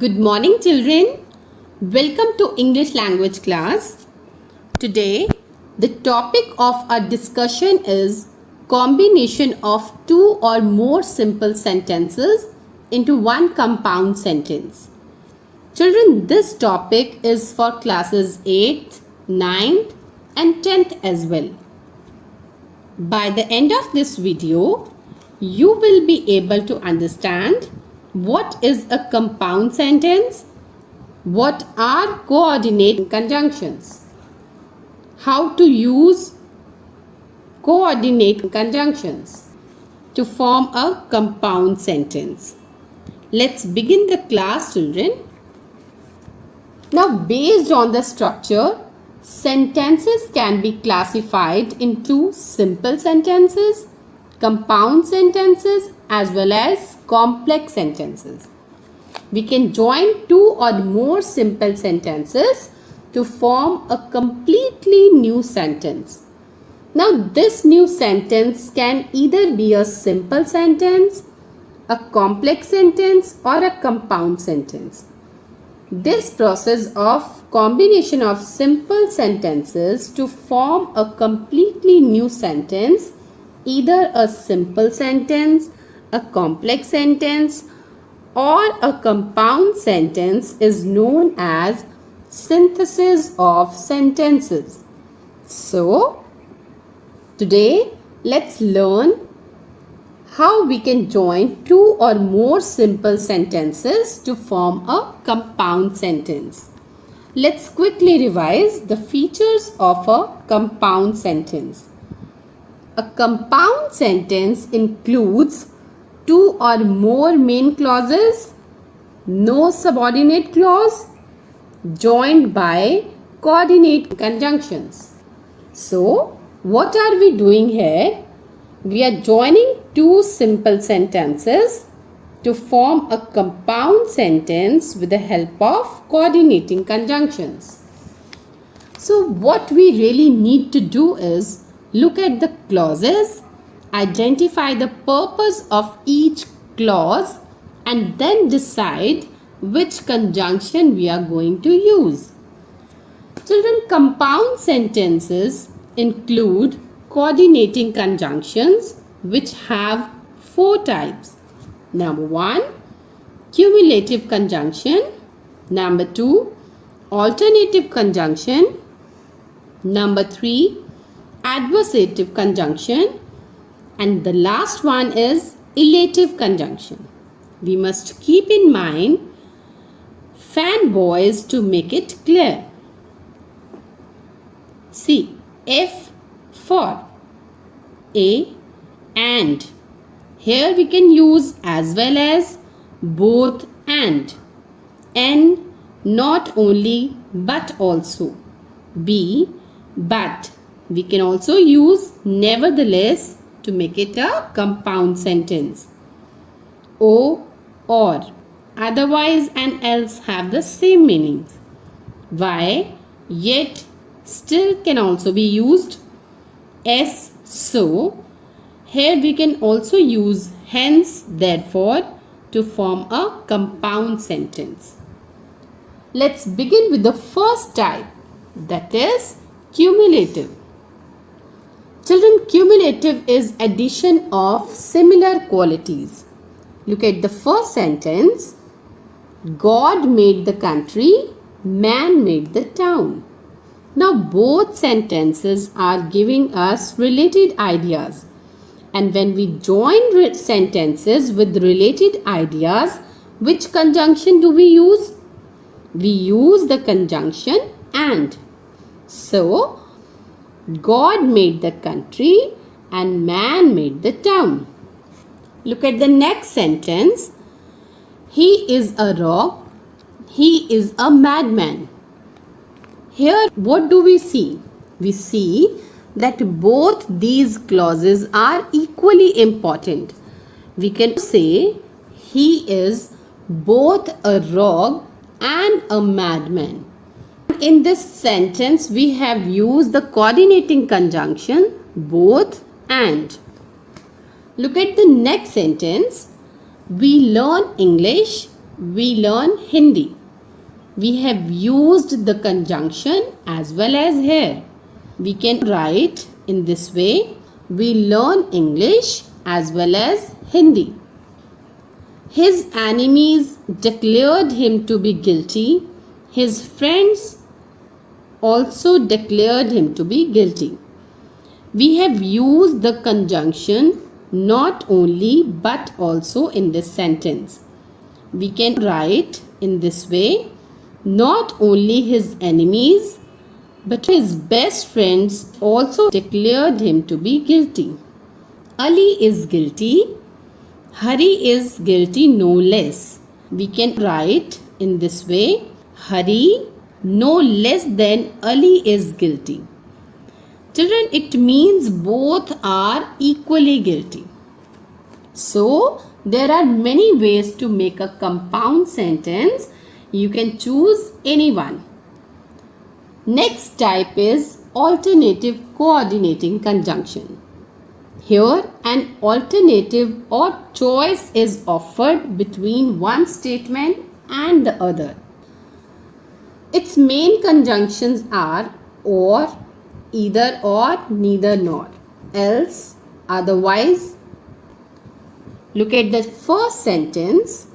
Good morning, children. Welcome to English language class. Today, the topic of our discussion is combination of two or more simple sentences into one compound sentence. Children, this topic is for classes 8th, 9th and 10th as well. By the end of this video, you will be able to understand what is a compound sentence, what are coordinate conjunctions, how to use coordinate conjunctions to form a compound sentence. Let's begin the class, children. Now, based on the structure, sentences can be classified into simple sentences, compound sentences as well as complex sentences. We can join two or more simple sentences to form a completely new sentence. Now, this new sentence can either be a simple sentence, a complex sentence or a compound sentence. This process of combination of simple sentences to form a completely new sentence, either a simple sentence, a complex sentence or a compound sentence, is known as synthesis of sentences. So, today let's learn how we can join two or more simple sentences to form a compound sentence. Let's quickly revise the features of a compound sentence. A compound sentence includes two or more main clauses, no subordinate clause, joined by coordinate conjunctions. So, what are we doing here? We are joining two simple sentences to form a compound sentence with the help of coordinating conjunctions. So, what we really need to do is look at the clauses, identify the purpose of each clause and then decide which conjunction we are going to use. Children, compound sentences include coordinating conjunctions which have four types. Number 1, cumulative conjunction. Number 2, alternative conjunction. Number 3, adversative conjunction, and the last one is elative conjunction. We must keep in mind fanboys to make it clear. See, F for A and. Here we can use as well as both and. N, not only but also. B, but. We can also use nevertheless to make it a compound sentence. O, or. Otherwise and else have the same meanings. Y, yet, still can also be used. S, so. Here we can also use hence, therefore to form a compound sentence. Let's begin with the first type, that is cumulative. Children, cumulative is addition of similar qualities. Look at the first sentence. God made the country, man made the town. Now both sentences are giving us related ideas. And when we join sentences with related ideas, which conjunction do we use? We use the conjunction and. So, God made the country and man made the town. Look at the next sentence. He is a rock. He is a madman. Here, what do we see? We see that both these clauses are equally important. We can say he is both a rogue and a madman. In this sentence, we have used the coordinating conjunction both and. Look at the next sentence. We learn English we learn Hindi. We have used the conjunction as well as here. We can write in this way. We learn English as well as Hindi. His enemies declared him to be guilty. His friends also declared him to be guilty. We have used the conjunction not only but also in this sentence. We can write in this way. Not only his enemies but his best friends also declared him to be guilty. Ali is guilty. Hari is guilty no less. We can write in this way. Hari no less than Ali is guilty. Children, it means both are equally guilty. So, there are many ways to make a compound sentence. You can choose any one. Next type is alternative coordinating conjunction. Here, an alternative or choice is offered between one statement and the other. Its main conjunctions are or, either or, neither nor, else, otherwise. Look at the first sentence.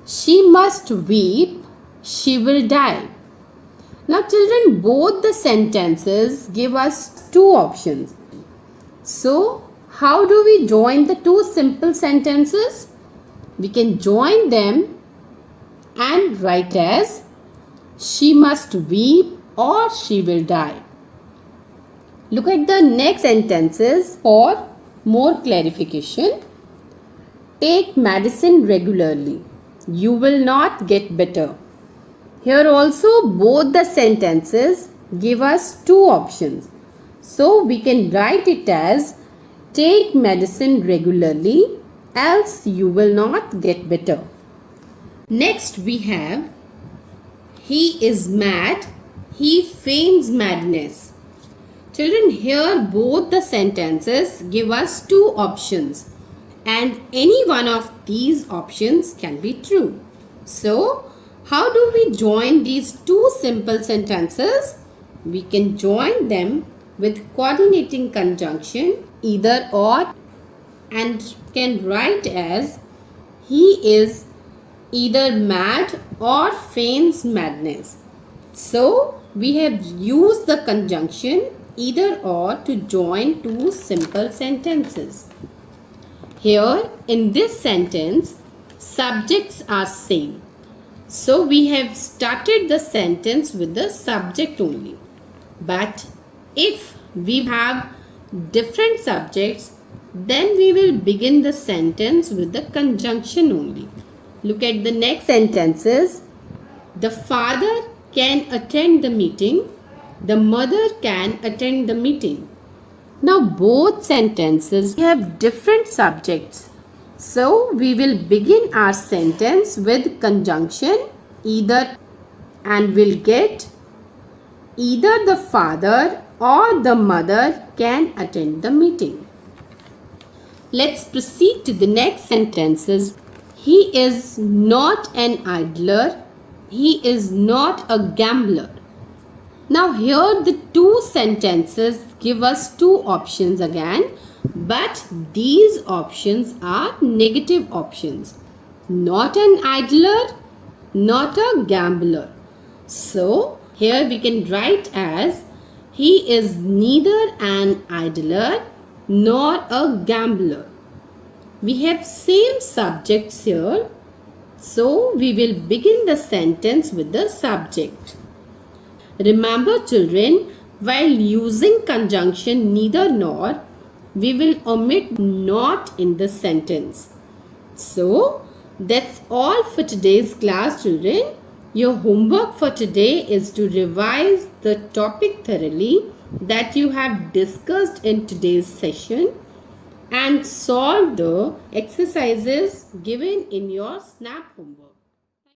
She must weep, she will die. Now children, both the sentences give us two options. So, how do we join the two simple sentences? We can join them and write as she must weep or she will die. Look at the next sentences for more clarification. Take medicine regularly. You will not get better. Here also both the sentences give us two options. So we can write it as take medicine regularly else you will not get better. Next we have he is mad, he feigns madness. Children, here both the sentences give us two options and any one of these options can be true. So, how do we join these two simple sentences? We can join them with coordinating conjunction either or and can write as he is either mad or feigns madness. So, we have used the conjunction either or to join two simple sentences. Here in this sentence, subjects are same. So we have started the sentence with the subject only. But if we have different subjects, then we will begin the sentence with the conjunction only. Look at the next sentences. The father can attend the meeting. The mother can attend the meeting. Now both sentences have different subjects. So we will begin our sentence with conjunction either and will get either the father or the mother can attend the meeting. Let's proceed to the next sentences. He is not an idler. He is not a gambler. Now here the two sentences give us two options again, but these options are negative options. Not an idler, not a gambler. So here we can write as he is neither an idler nor a gambler. We have same subjects here, so we will begin the sentence with the subject. Remember children, while using conjunction neither nor, we will omit not in the sentence. So, that's all for today's class children. Your homework for today is to revise the topic thoroughly that you have discussed in today's session and solve the exercises given in your SNAP homework.